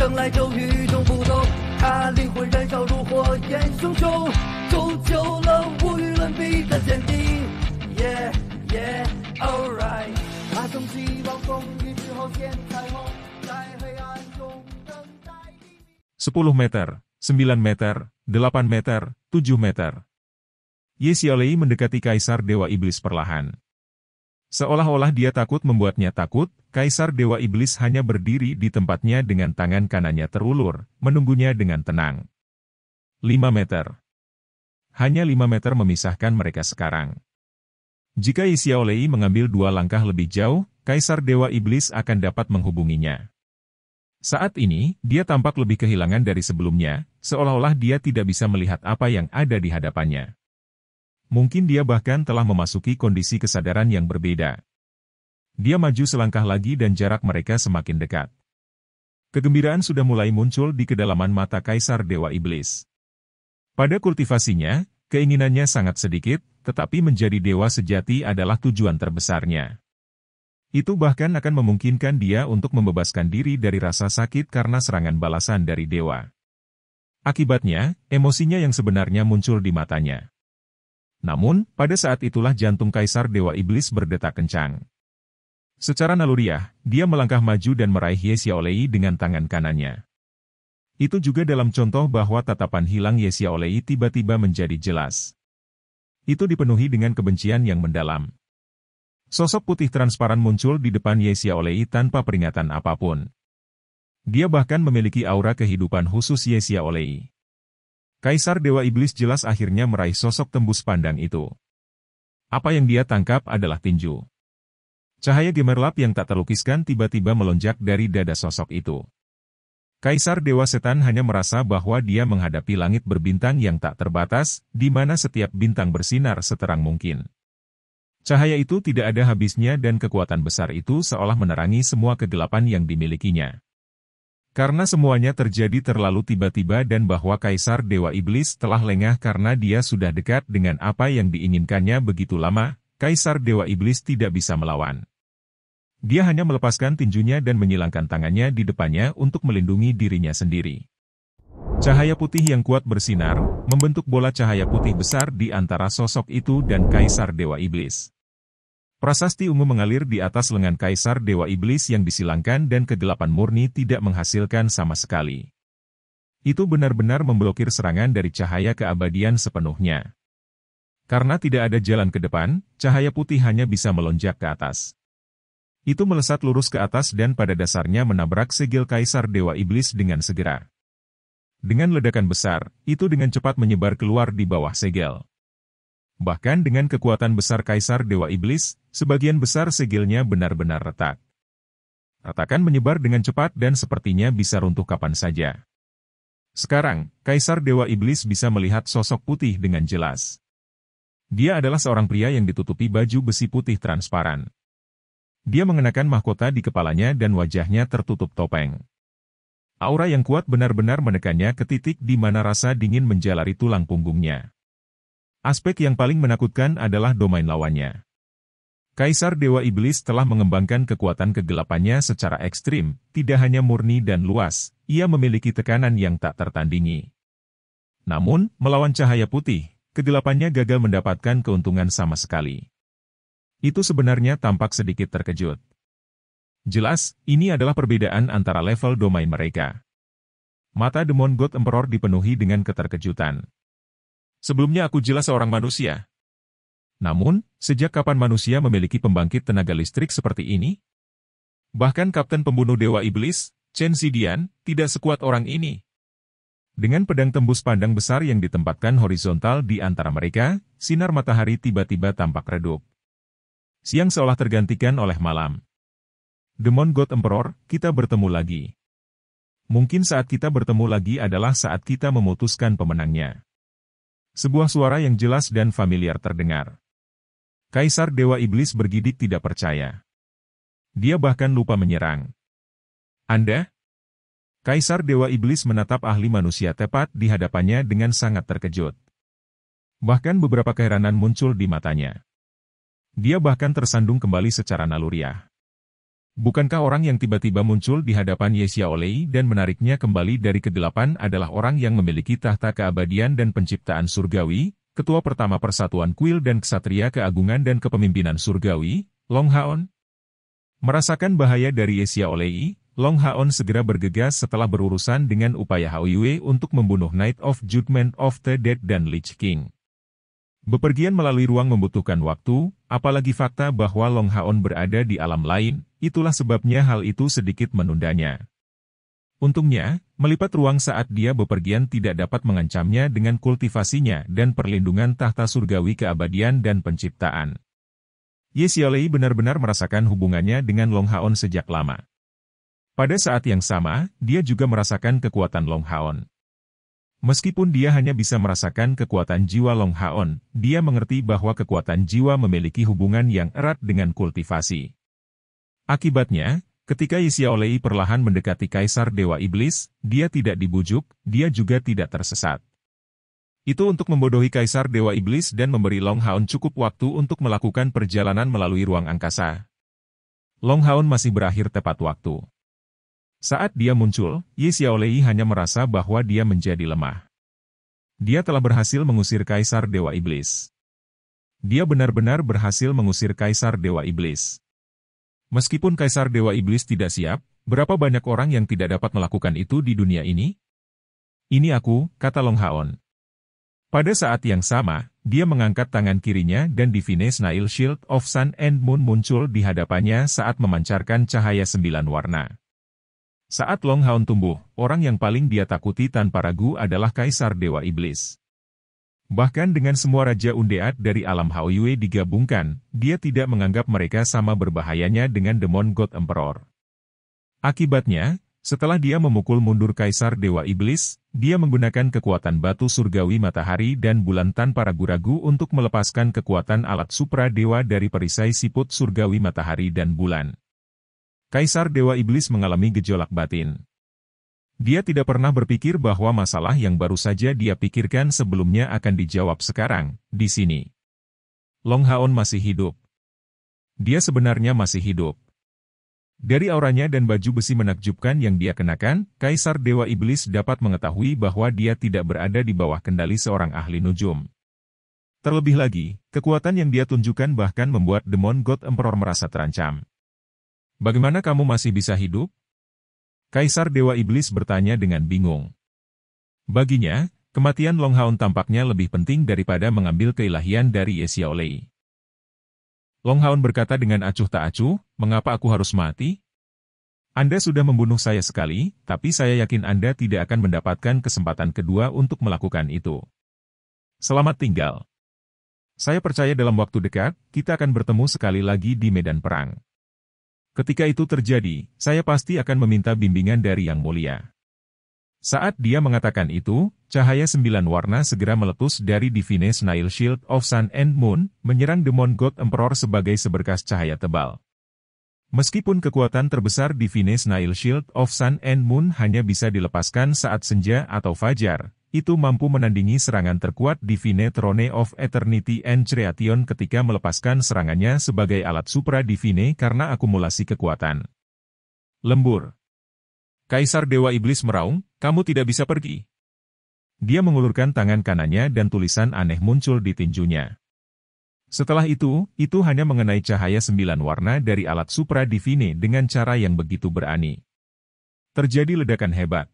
生来就与众不同，他灵魂燃烧如火焰熊熊，铸就了无与伦比的坚定。Yeah, yeah, alright。他从希望风雨之后见彩虹，在黑暗中等待黎明。10 meter, 9 meter, 8 meter, 7 meter. Ye Xiaolei mendekati Kaisar Dewa Iblis perlahan. Seolah-olah dia takut membuatnya takut, Kaisar Dewa Iblis hanya berdiri di tempatnya dengan tangan kanannya terulur, menunggunya dengan tenang. 5 meter. Hanya 5 meter memisahkan mereka sekarang. Jika Ye Xiaolei mengambil 2 langkah lebih jauh, Kaisar Dewa Iblis akan dapat menghubunginya. Saat ini, dia tampak lebih kehilangan dari sebelumnya, seolah-olah dia tidak bisa melihat apa yang ada di hadapannya. Mungkin dia bahkan telah memasuki kondisi kesadaran yang berbeda. Dia maju selangkah lagi dan jarak mereka semakin dekat. Kegembiraan sudah mulai muncul di kedalaman mata Kaisar Dewa Iblis. Pada kultivasinya, keinginannya sangat sedikit, tetapi menjadi dewa sejati adalah tujuan terbesarnya. Itu bahkan akan memungkinkan dia untuk membebaskan diri dari rasa sakit karena serangan balasan dari dewa. Akibatnya, emosinya yang sebenarnya muncul di matanya. Namun, pada saat itulah jantung Kaisar Dewa Iblis berdetak kencang. Secara naluriah, dia melangkah maju dan meraih Ye Xiaolei dengan tangan kanannya. Itu juga dalam contoh bahwa tatapan hilang Ye Xiaolei tiba-tiba menjadi jelas. Itu dipenuhi dengan kebencian yang mendalam. Sosok putih transparan muncul di depan Ye Xiaolei tanpa peringatan apapun. Dia bahkan memiliki aura kehidupan khusus Ye Xiaolei. Kaisar Dewa Iblis jelas akhirnya meraih sosok tembus pandang itu. Apa yang dia tangkap adalah tinju. Cahaya gemerlap yang tak terlukiskan tiba-tiba melonjak dari dada sosok itu. Kaisar Dewa Setan hanya merasa bahwa dia menghadapi langit berbintang yang tak terbatas, di mana setiap bintang bersinar seterang mungkin. Cahaya itu tidak ada habisnya dan kekuatan besar itu seolah menerangi semua kegelapan yang dimilikinya. Karena semuanya terjadi terlalu tiba-tiba dan bahwa Kaisar Dewa Iblis telah lengah karena dia sudah dekat dengan apa yang diinginkannya begitu lama, Kaisar Dewa Iblis tidak bisa melawan. Dia hanya melepaskan tinjunya dan menyilangkan tangannya di depannya untuk melindungi dirinya sendiri. Cahaya putih yang kuat bersinar, membentuk bola cahaya putih besar di antara sosok itu dan Kaisar Dewa Iblis. Prasasti ungu mengalir di atas lengan Kaisar Dewa Iblis yang disilangkan dan kegelapan murni tidak menghasilkan sama sekali. Itu benar-benar memblokir serangan dari cahaya keabadian sepenuhnya. Karena tidak ada jalan ke depan, cahaya putih hanya bisa melonjak ke atas. Itu melesat lurus ke atas dan pada dasarnya menabrak segel Kaisar Dewa Iblis dengan segera. Dengan ledakan besar, itu dengan cepat menyebar keluar di bawah segel. Bahkan dengan kekuatan besar Kaisar Dewa Iblis, sebagian besar segelnya benar-benar retak. Retakan menyebar dengan cepat dan sepertinya bisa runtuh kapan saja. Sekarang, Kaisar Dewa Iblis bisa melihat sosok putih dengan jelas. Dia adalah seorang pria yang ditutupi baju besi putih transparan. Dia mengenakan mahkota di kepalanya dan wajahnya tertutup topeng. Aura yang kuat benar-benar menekannya ke titik di mana rasa dingin menjalari tulang punggungnya. Aspek yang paling menakutkan adalah domain lawannya. Kaisar Dewa Iblis telah mengembangkan kekuatan kegelapannya secara ekstrim, tidak hanya murni dan luas, ia memiliki tekanan yang tak tertandingi. Namun, melawan cahaya putih, kegelapannya gagal mendapatkan keuntungan sama sekali. Itu sebenarnya tampak sedikit terkejut. Jelas, ini adalah perbedaan antara level domain mereka. Mata Demon God Emperor dipenuhi dengan keterkejutan. Sebelumnya aku jelas seorang manusia. Namun, sejak kapan manusia memiliki pembangkit tenaga listrik seperti ini? Bahkan Kapten Pembunuh Dewa Iblis, Chen Xidian, tidak sekuat orang ini. Dengan pedang tembus pandang besar yang ditempatkan horizontal di antara mereka, sinar matahari tiba-tiba tampak redup. Siang seolah tergantikan oleh malam. Demon God Emperor, kita bertemu lagi. Mungkin saat kita bertemu lagi adalah saat kita memutuskan pemenangnya. Sebuah suara yang jelas dan familiar terdengar. Kaisar Dewa Iblis bergidik tidak percaya. Dia bahkan lupa menyerang. Anda? Kaisar Dewa Iblis menatap ahli manusia tepat di hadapannya dengan sangat terkejut. Bahkan beberapa keheranan muncul di matanya. Dia bahkan tersandung kembali secara naluriah. Bukankah orang yang tiba-tiba muncul di hadapan Ye Xiaolei dan menariknya kembali dari kegelapan adalah orang yang memiliki tahta keabadian dan penciptaan surgawi, ketua pertama Persatuan Kuil dan Ksatria Keagungan dan Kepemimpinan Surgawi, Long Haon? Merasakan bahaya dari Ye Xiaolei, Long Haon segera bergegas setelah berurusan dengan upaya Hao Yue untuk membunuh Knight of Judgment of the Dead dan Lich King. Bepergian melalui ruang membutuhkan waktu, apalagi fakta bahwa Long Haon berada di alam lain, itulah sebabnya hal itu sedikit menundanya. Untungnya, melipat ruang saat dia bepergian tidak dapat mengancamnya dengan kultivasinya dan perlindungan tahta surgawi keabadian dan penciptaan. Ye Xiaolei benar-benar merasakan hubungannya dengan Long Haon sejak lama. Pada saat yang sama, dia juga merasakan kekuatan Long Haon. Meskipun dia hanya bisa merasakan kekuatan jiwa Long Haon, dia mengerti bahwa kekuatan jiwa memiliki hubungan yang erat dengan kultivasi. Akibatnya, ketika Ye Xiaolei perlahan mendekati Kaisar Dewa Iblis, dia tidak dibujuk, dia juga tidak tersesat. Itu untuk membodohi Kaisar Dewa Iblis dan memberi Long Haon cukup waktu untuk melakukan perjalanan melalui ruang angkasa. Long Haon masih berakhir tepat waktu. Saat dia muncul, Ye Xiaolei hanya merasa bahwa dia menjadi lemah. Dia telah berhasil mengusir Kaisar Dewa Iblis. Dia benar-benar berhasil mengusir Kaisar Dewa Iblis. Meskipun Kaisar Dewa Iblis tidak siap, berapa banyak orang yang tidak dapat melakukan itu di dunia ini? Ini aku, kata Long Haon. Pada saat yang sama, dia mengangkat tangan kirinya dan Divine Snail Shield of Sun and Moon muncul di hadapannya saat memancarkan cahaya 9 warna. Saat Long Haon tumbuh, orang yang paling dia takuti tanpa ragu adalah Kaisar Dewa Iblis. Bahkan dengan semua Raja Undead dari alam Hao Yue digabungkan, dia tidak menganggap mereka sama berbahayanya dengan Demon God Emperor. Akibatnya, setelah dia memukul mundur Kaisar Dewa Iblis, dia menggunakan kekuatan batu surgawi matahari dan bulan tanpa ragu-ragu untuk melepaskan kekuatan alat supra dewa dari perisai siput surgawi matahari dan bulan. Kaisar Dewa Iblis mengalami gejolak batin. Dia tidak pernah berpikir bahwa masalah yang baru saja dia pikirkan sebelumnya akan dijawab sekarang, di sini. Long Haon masih hidup. Dia sebenarnya masih hidup. Dari auranya dan baju besi menakjubkan yang dia kenakan, Kaisar Dewa Iblis dapat mengetahui bahwa dia tidak berada di bawah kendali seorang ahli nujum. Terlebih lagi, kekuatan yang dia tunjukkan bahkan membuat Demon God Emperor merasa terancam. Bagaimana kamu masih bisa hidup? Kaisar Dewa Iblis bertanya dengan bingung. Baginya, kematian Long Haon tampaknya lebih penting daripada mengambil keilahian dari Ye Xiaolei. Long Haon berkata dengan acuh tak acuh, mengapa aku harus mati? Anda sudah membunuh saya sekali, tapi saya yakin Anda tidak akan mendapatkan kesempatan kedua untuk melakukan itu. Selamat tinggal. Saya percaya dalam waktu dekat, kita akan bertemu sekali lagi di medan perang. Ketika itu terjadi, saya pasti akan meminta bimbingan dari Yang Mulia. Saat dia mengatakan itu, cahaya 9 warna segera meletus dari Divine Snail Shield of Sun and Moon, menyerang Demon God Emperor sebagai seberkas cahaya tebal. Meskipun kekuatan terbesar Divine Snail Shield of Sun and Moon hanya bisa dilepaskan saat senja atau fajar, itu mampu menandingi serangan terkuat Divine Throne of Eternity and Creation ketika melepaskan serangannya sebagai alat supra divine karena akumulasi kekuatan. Lembur. Kaisar Dewa Iblis meraung, kamu tidak bisa pergi. Dia mengulurkan tangan kanannya dan tulisan aneh muncul di tinjunya. Setelah itu hanya mengenai cahaya 9 warna dari alat supra divine dengan cara yang begitu berani. Terjadi ledakan hebat.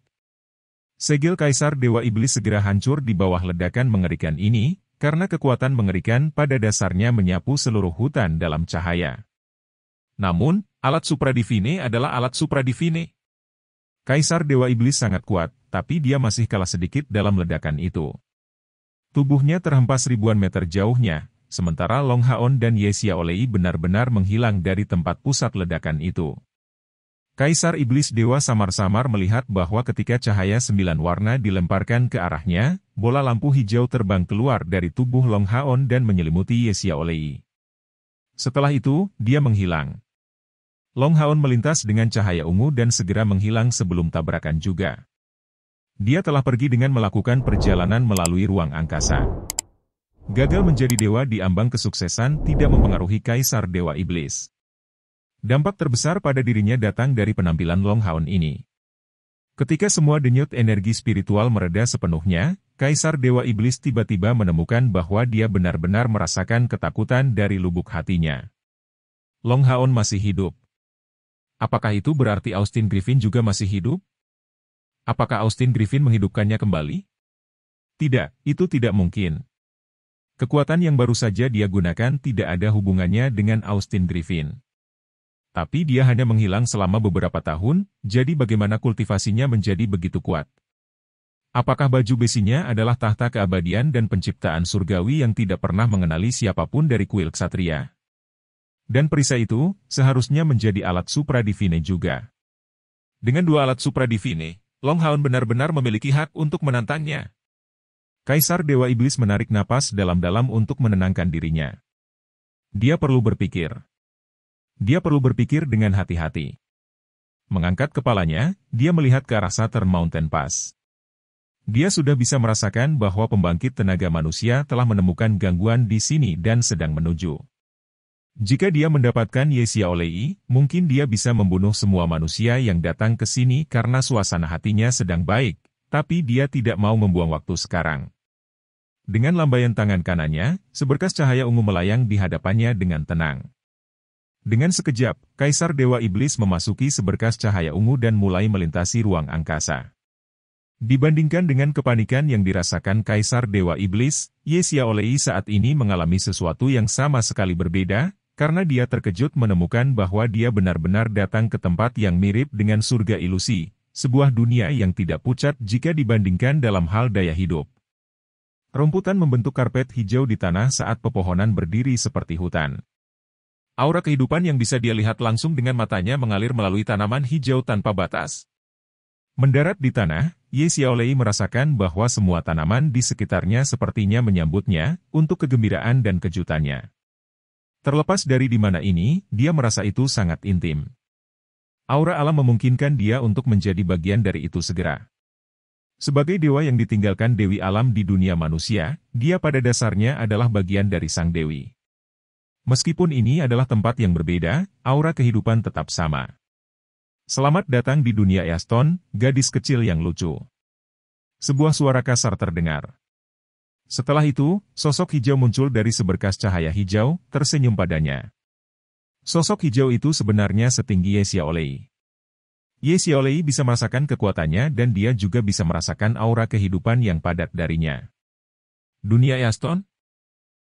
Segel Kaisar Dewa Iblis segera hancur di bawah ledakan mengerikan ini, karena kekuatan mengerikan pada dasarnya menyapu seluruh hutan dalam cahaya. Namun, alat supradivine adalah alat supradivine. Kaisar Dewa Iblis sangat kuat, tapi dia masih kalah sedikit dalam ledakan itu. Tubuhnya terhempas ribuan meter jauhnya, sementara Long Haon dan Ye Xiaolei benar-benar menghilang dari tempat pusat ledakan itu. Kaisar Iblis Dewa samar-samar melihat bahwa ketika cahaya 9 warna dilemparkan ke arahnya, bola lampu hijau terbang keluar dari tubuh Long Haon dan menyelimuti Ye Xiaolei. Setelah itu, dia menghilang. Long Haon melintas dengan cahaya ungu dan segera menghilang sebelum tabrakan juga. Dia telah pergi dengan melakukan perjalanan melalui ruang angkasa. Gagal menjadi dewa di ambang kesuksesan tidak mempengaruhi Kaisar Dewa Iblis. Dampak terbesar pada dirinya datang dari penampilan Long Haon ini. Ketika semua denyut energi spiritual mereda sepenuhnya, Kaisar Dewa Iblis tiba-tiba menemukan bahwa dia benar-benar merasakan ketakutan dari lubuk hatinya. Long Haon masih hidup. Apakah itu berarti Austin Griffin juga masih hidup? Apakah Austin Griffin menghidupkannya kembali? Tidak, itu tidak mungkin. Kekuatan yang baru saja dia gunakan tidak ada hubungannya dengan Austin Griffin. Tapi dia hanya menghilang selama beberapa tahun, jadi bagaimana kultivasinya menjadi begitu kuat? Apakah baju besinya adalah tahta keabadian dan penciptaan surgawi yang tidak pernah mengenali siapapun dari kuil ksatria? Dan perisai itu, seharusnya menjadi alat supra divine juga. Dengan dua alat supra divine, Long Haon benar-benar memiliki hak untuk menantangnya. Kaisar Dewa Iblis menarik napas dalam-dalam untuk menenangkan dirinya. Dia perlu berpikir. Dia perlu berpikir dengan hati-hati. Mengangkat kepalanya, dia melihat ke arah Southern Mountain Pass. Dia sudah bisa merasakan bahwa pembangkit tenaga manusia telah menemukan gangguan di sini dan sedang menuju. Jika dia mendapatkan Ye Xiaolei, mungkin dia bisa membunuh semua manusia yang datang ke sini karena suasana hatinya sedang baik, tapi dia tidak mau membuang waktu sekarang. Dengan lambaian tangan kanannya, seberkas cahaya ungu melayang di hadapannya dengan tenang. Dengan sekejap, Kaisar Dewa Iblis memasuki seberkas cahaya ungu dan mulai melintasi ruang angkasa. Dibandingkan dengan kepanikan yang dirasakan Kaisar Dewa Iblis, Ye Xiaolei saat ini mengalami sesuatu yang sama sekali berbeda, karena dia terkejut menemukan bahwa dia benar-benar datang ke tempat yang mirip dengan surga ilusi, sebuah dunia yang tidak pucat jika dibandingkan dalam hal daya hidup. Rumputan membentuk karpet hijau di tanah saat pepohonan berdiri seperti hutan. Aura kehidupan yang bisa dia lihat langsung dengan matanya mengalir melalui tanaman hijau tanpa batas. Mendarat di tanah, Ye Xiaolei merasakan bahwa semua tanaman di sekitarnya sepertinya menyambutnya, untuk kegembiraan dan kejutannya. Terlepas dari di mana ini, dia merasa itu sangat intim. Aura alam memungkinkan dia untuk menjadi bagian dari itu segera. Sebagai dewa yang ditinggalkan Dewi Alam di dunia manusia, dia pada dasarnya adalah bagian dari Sang Dewi. Meskipun ini adalah tempat yang berbeda, aura kehidupan tetap sama. Selamat datang di dunia Easton, gadis kecil yang lucu. Sebuah suara kasar terdengar. Setelah itu, sosok hijau muncul dari seberkas cahaya hijau, tersenyum padanya. Sosok hijau itu sebenarnya setinggi Ye Xiaolei. Ye Xiaolei bisa merasakan kekuatannya dan dia juga bisa merasakan aura kehidupan yang padat darinya. Dunia Easton?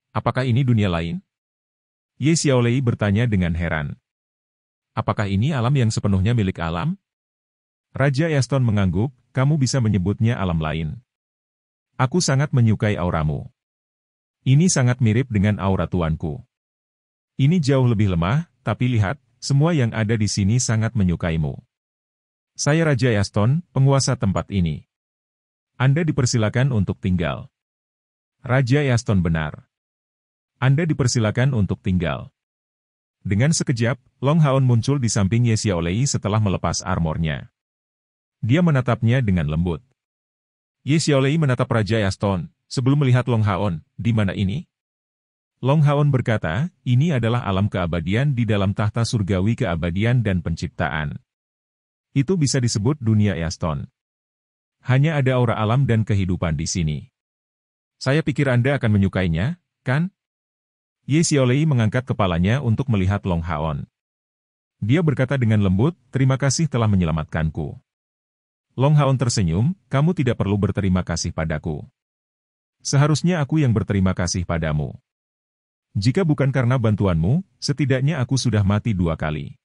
Apakah ini dunia lain? Ye Xiaolei bertanya dengan heran. Apakah ini alam yang sepenuhnya milik alam? Raja Easton mengangguk, kamu bisa menyebutnya alam lain. Aku sangat menyukai auramu. Ini sangat mirip dengan aura tuanku. Ini jauh lebih lemah, tapi lihat, semua yang ada di sini sangat menyukaimu. Saya Raja Easton, penguasa tempat ini. Anda dipersilakan untuk tinggal. Raja Easton benar. Anda dipersilakan untuk tinggal. Dengan sekejap, Long Haon muncul di samping Ye Xiaolei setelah melepas armornya. Dia menatapnya dengan lembut. Ye Xiaolei menatap Raja Easton, sebelum melihat Long Haon, di mana ini? Long Haon berkata, ini adalah alam keabadian di dalam tahta surgawi keabadian dan penciptaan. Itu bisa disebut dunia Easton. Hanya ada aura alam dan kehidupan di sini. Saya pikir Anda akan menyukainya, kan? Ye Xiaolei mengangkat kepalanya untuk melihat Long Haon. Dia berkata dengan lembut, terima kasih telah menyelamatkanku. Long Haon tersenyum, kamu tidak perlu berterima kasih padaku. Seharusnya aku yang berterima kasih padamu. Jika bukan karena bantuanmu, setidaknya aku sudah mati 2 kali.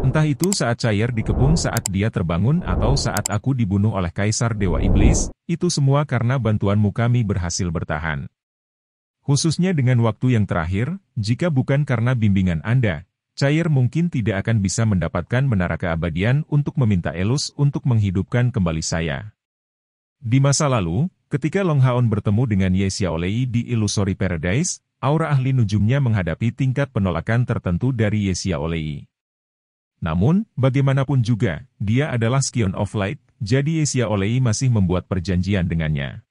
Entah itu saat cair dikepung saat dia terbangun atau saat aku dibunuh oleh Kaisar Dewa Iblis, itu semua karena bantuanmu kami berhasil bertahan. Khususnya dengan waktu yang terakhir, jika bukan karena bimbingan Anda, Cair mungkin tidak akan bisa mendapatkan menara keabadian untuk meminta Elus untuk menghidupkan kembali saya. Di masa lalu, ketika Long Haon bertemu dengan Ye Xiaolei di Illusory Paradise, aura ahli nujumnya menghadapi tingkat penolakan tertentu dari Ye Xiaolei. Namun, bagaimanapun juga, dia adalah Scion of Light, jadi Ye Xiaolei masih membuat perjanjian dengannya.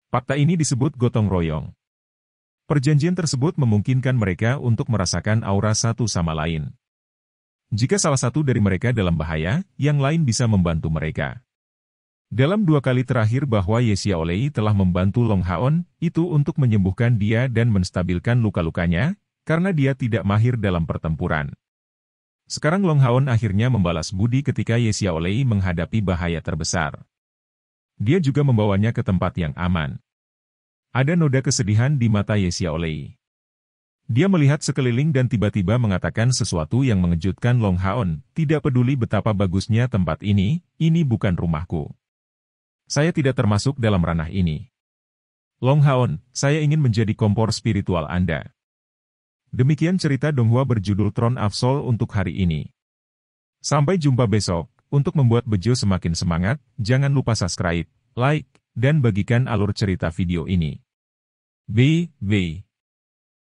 Fakta ini disebut gotong royong. Perjanjian tersebut memungkinkan mereka untuk merasakan aura satu sama lain. Jika salah satu dari mereka dalam bahaya, yang lain bisa membantu mereka. Dalam 2 kali terakhir bahwa Ye Xiaolei telah membantu Long Haon, itu untuk menyembuhkan dia dan menstabilkan luka-lukanya, karena dia tidak mahir dalam pertempuran. Sekarang Long Haon akhirnya membalas budi ketika Ye Xiaolei menghadapi bahaya terbesar. Dia juga membawanya ke tempat yang aman. Ada noda kesedihan di mata Ye Xiaolei. Dia melihat sekeliling dan tiba-tiba mengatakan sesuatu yang mengejutkan Long Haon, tidak peduli betapa bagusnya tempat ini bukan rumahku. Saya tidak termasuk dalam ranah ini. Long Haon, saya ingin menjadi kompor spiritual Anda. Demikian cerita Donghua berjudul Throne of Soul untuk hari ini. Sampai jumpa besok. Untuk membuat Bejo semakin semangat, jangan lupa subscribe, like, dan bagikan alur cerita video ini. B.